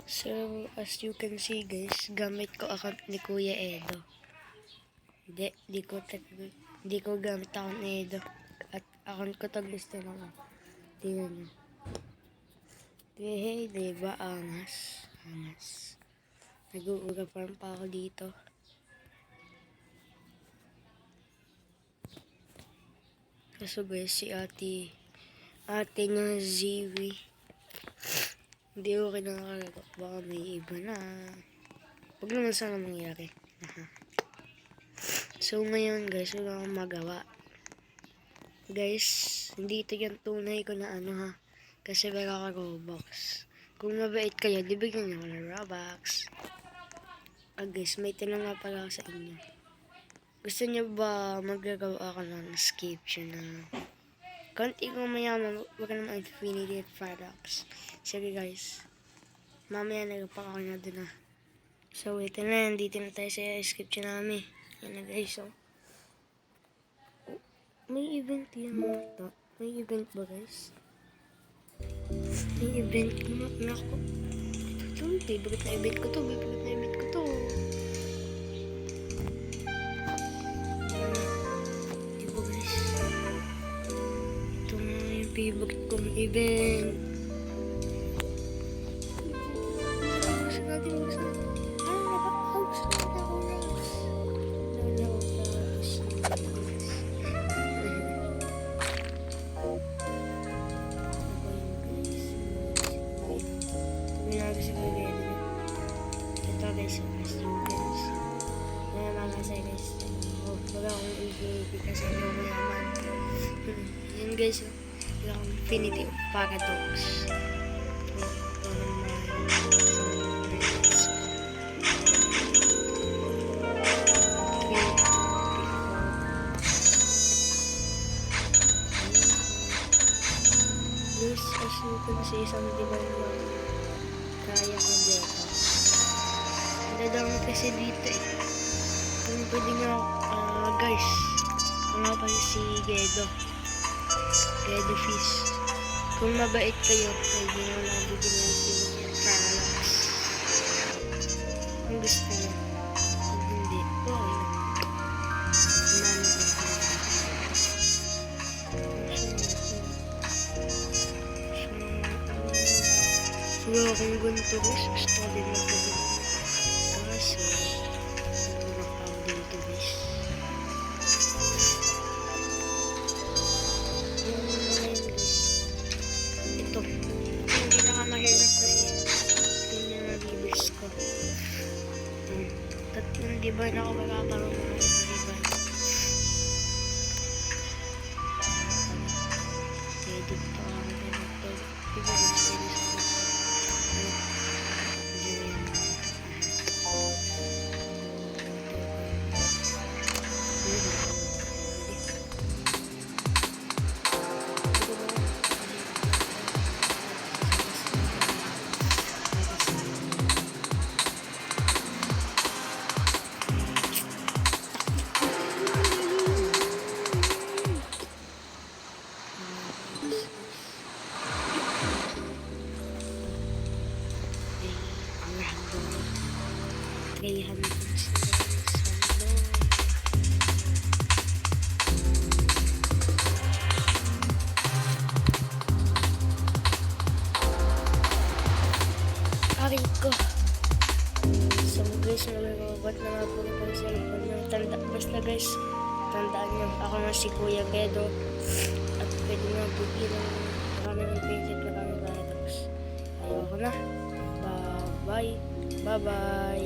So, as you can see guys, gamit ko account ni Kuya Edo. Di ko gamit account ni Edo. At account ko to guys, lang. Tingnan nyo. Hey, diba? Angas. Nag-uuga farm pa ako dito. Kaso guys, si ate nga Ziwi. Hindi ko kinakalaga. Baka may iba na. Huwag naman sana mangyari. So ngayon guys, wala akong magawa. Guys, hindi ito yung tunay ko na kasi wala ka Robux. Kung mabait kayo, di bigyan nyo ako ng Robux. Guys, may tinang nga pala ako sa inyo. Gusto nyo ba magagawa ako ng description na konti kong mayaman, wag naman infinity products. Sige guys, mamaya nagpapak ako na dun . So wait na, dito na tayo sa description namin. Yan na guys, so may event yan ito. May event ba guys? May event na ako. Ito, favorite na event ko to. Diba guys? Ito na yung favorite kong event. Ito guys, wala akong infinity kasi hindi ako mayaman. Yun guys, wala akong infinity of paradox. Guys, as you can see, something kaya ko dito. Dadami kasi dito eh. Kung pwede nga, guys, nga pala si Gedo Fish. Kung mabait kayo, pwede nga lang bigyan ng Parallax. Kung gusto nyo. Kung hindi, okay lang. Siguro kung ganito guys, gusto ko din magpagawin. Kaso, wala ako dito guys. Yung ngayon guys, ito yung pinakamahirap kasi yun yung nabibis ko. Tatlong diba na ako magkaparong mga diba. Edit pa ako ganito. Diba guys, aray ko. So guys, nalalabat na nga po ito sa cellphone nyo. Basta guys, tandaan nyo, ako na si Kuya Gedo. At pwede nga bigyan ng marami ng painted, marami ng products. Ayoko na. Bye-bye.